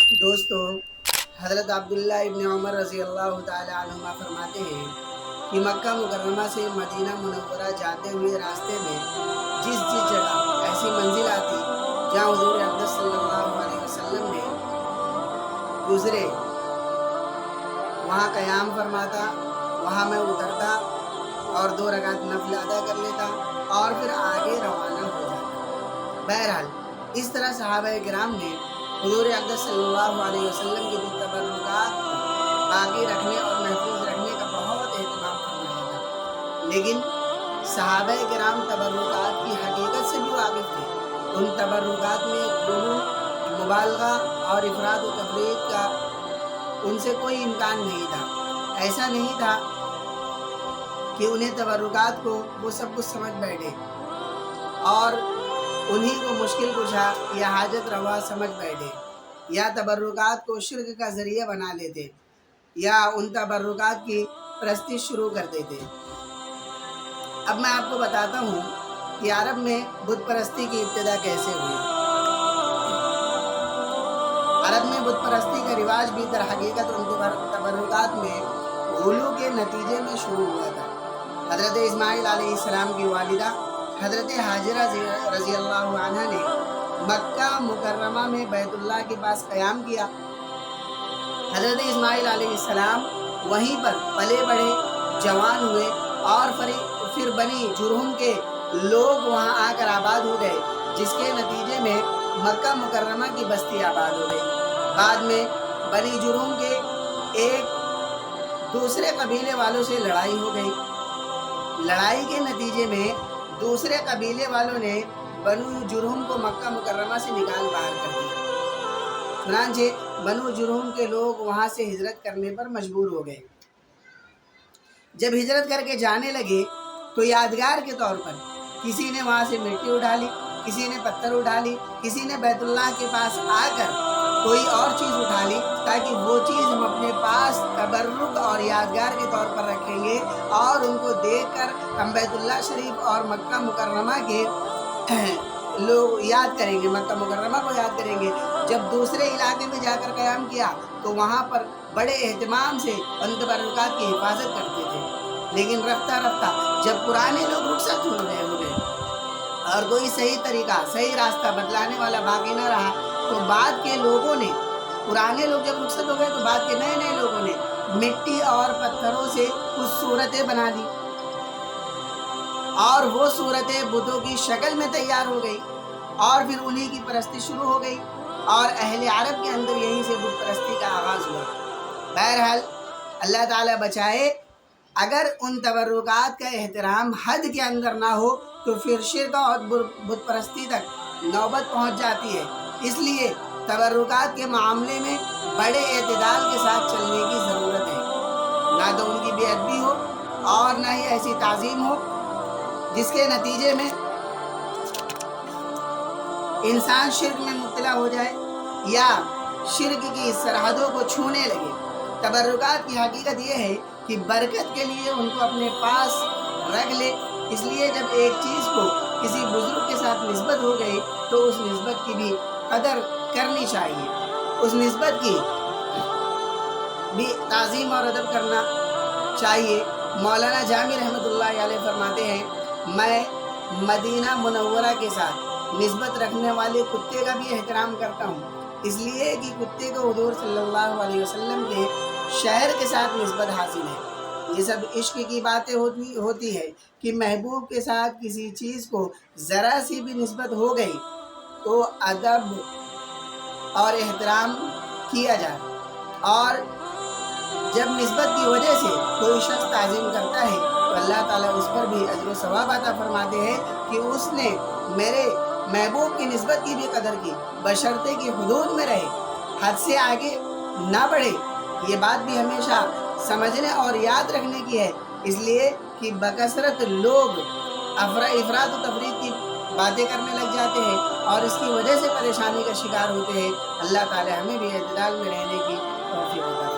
دوستو، حضرت عبداللہ ابن عمر رضی اللہ تعالی عنہما فرماتے ہیں کہ مکہ مکرمہ سے مدینہ منورہ جاتے ہوئے راستے میں جس جگہ ایسی منزل آتی جہاں حضور اقدس صلی اللہ علیہ وسلم نے گزرے، وہاں قیام فرماتا، وہاں میں اترتا اور 2 رکعت نفل ادا کر لیتا اور پھر آگے روانہ ہو جاتا۔ بہرحال اس طرح صحابہ کرام نے حضور اقدس صلی اللہ علیہ وسلم کے تبرکات باقی رکھنے اور محفوظ رکھنے کا بہت اہتمام فرمایا تھا، لیکن صحابہ کرام تبرکات کی حقیقت سے بھی واقف تھے۔ ان تبرکات میں غلو، مبالغہ اور افراط و تفریط کا ان سے کوئی امکان نہیں تھا۔ ایسا نہیں تھا کہ انہیں تبرکات کو وہ سب کچھ سمجھ بیٹھے اور انہی کو مشکل کشا یا حاجت روا سمجھ بیٹھے، یا تبرکات کو شرک کا ذریعہ بنا لیتے، یا ان تبرکات کی پرستی شروع کر دیتے۔ اب میں آپ کو بتاتا ہوں کہ عرب میں بت پرستی کی ابتدا کیسے ہوئی۔ عرب میں بت پرستی کا رواج بھی در حقیقت ان تبرکات میں غلو کے نتیجے میں شروع ہوا تھا۔ حضرت اسماعیل علیہ السلام کی والدہ حضرت حاجرہ رضی اللہ عنہ نے مکہ مکرمہ میں بیت اللہ کے پاس قیام کیا۔ حضرت اسماعیل علیہ السلام وہیں پر پلے بڑھے، جوان ہوئے اور پھر بنی جرہم کے لوگ وہاں آ کر آباد ہو گئے، جس کے نتیجے میں مکہ مکرمہ کی بستی آباد ہو گئی۔ بعد میں بنی جرہم کے ایک دوسرے قبیلے والوں سے لڑائی ہو گئی۔ لڑائی کے نتیجے میں دوسرے قبیلے والوں نے بنو جرہم کو مکہ مکرمہ سے نکال باہر کر دیا۔ چنانچہ بنو جرہم کے لوگ وہاں سے ہجرت کرنے پر مجبور ہو گئے۔ جب ہجرت کر کے جانے لگے تو یادگار کے طور پر کسی نے وہاں سے مٹی اٹھا لی، کسی نے پتھر اٹھا لی، کسی نے بیت اللہ کے پاس آ کر کوئی اور چیز اٹھا لی تاکہ وہ چیز ہم اپنے پاس تبرک اور یادگار کے طور پر رکھیں گے اور ان کو دیکھ کر ہم بیت اللہ شریف اور مکہ مکرمہ کے لوگ یاد کریں گے، مکہ مکرمہ کو یاد کریں گے۔ جب دوسرے علاقے میں جا کر قیام کیا تو وہاں پر بڑے اہتمام سے ان تبرکات کی حفاظت کرتے تھے، لیکن رفتہ رفتہ جب پرانے لوگ رخصت ہو گئے اور کوئی صحیح طریقہ، صحیح راستہ بتلانے والا باقی نہ رہا تو بعد کے لوگوں نے، پرانے لوگ جب رخصت ہو گئے تو بعد کے نئے لوگوں نے مٹی اور پتھروں سے کچھ صورتیں بنا دی اور وہ صورتیں بتوں کی شکل میں تیار ہو گئی اور پھر انہی کی پرستی شروع ہو گئی اور اہل عرب کے اندر یہیں سے بت پرستی کا آغاز ہوا۔ بہرحال اللہ تعالیٰ بچائے، اگر ان تبرکات کا احترام حد کے اندر نہ ہو تو پھر شرک اور بت پرستی تک نوبت پہنچ جاتی ہے۔ اس لیے تبرکات کے معاملے میں بڑے اعتدال کے ساتھ چلنے کی ضرورت ہے، نہ تو ان کی بے ادبی ہو اور نہ ہی ایسی تعظیم ہو جس کے نتیجے میں انسان شرک میں مبتلا ہو جائے یا شرک کی سرحدوں کو چھونے لگے۔ تبرکات کی حقیقت یہ ہے کہ برکت کے لیے ان کو اپنے پاس رکھ لے۔ اس لیے جب ایک چیز کو کسی بزرگ کے ساتھ نسبت ہو گئی تو اس نسبت کی بھی قدر کرنی چاہیے، اس نسبت کی بھی تعظیم اور ادب کرنا چاہیے۔ مولانا جامی رحمۃ اللہ علیہ فرماتے ہیں، میں مدینہ منورہ کے ساتھ نسبت رکھنے والے کتے کا بھی احترام کرتا ہوں، اس لیے کہ کتے کو حضور صلی اللہ علیہ وسلم کے شہر کے ساتھ نسبت حاصل ہے۔ یہ سب عشق کی باتیں ہوتی ہے کہ محبوب کے ساتھ کسی چیز کو ذرا سی بھی نسبت ہو گئی تو ادب اور احترام کیا جائے، اور جب نسبت کی وجہ سے کوئی شخص تعظیم کرتا ہے تو اللہ تعالیٰ اس پر بھی اجر و ثواب عطا فرماتے ہیں کہ اس نے میرے محبوب کی نسبت کی بھی قدر کی، بشرطے کی حدود میں رہے، حد سے آگے نہ بڑھے۔ یہ بات بھی ہمیشہ سمجھنے اور یاد رکھنے کی ہے، اس لیے کہ بکثرت لوگ افراط و تفریط کی باتیں کرنے لگ جاتے ہیں اور اس کی وجہ سے پریشانی کا شکار ہوتے ہیں۔ اللہ تعالی ہمیں بھی اعتدال میں رہنے کی توفیق عطا فرمائے۔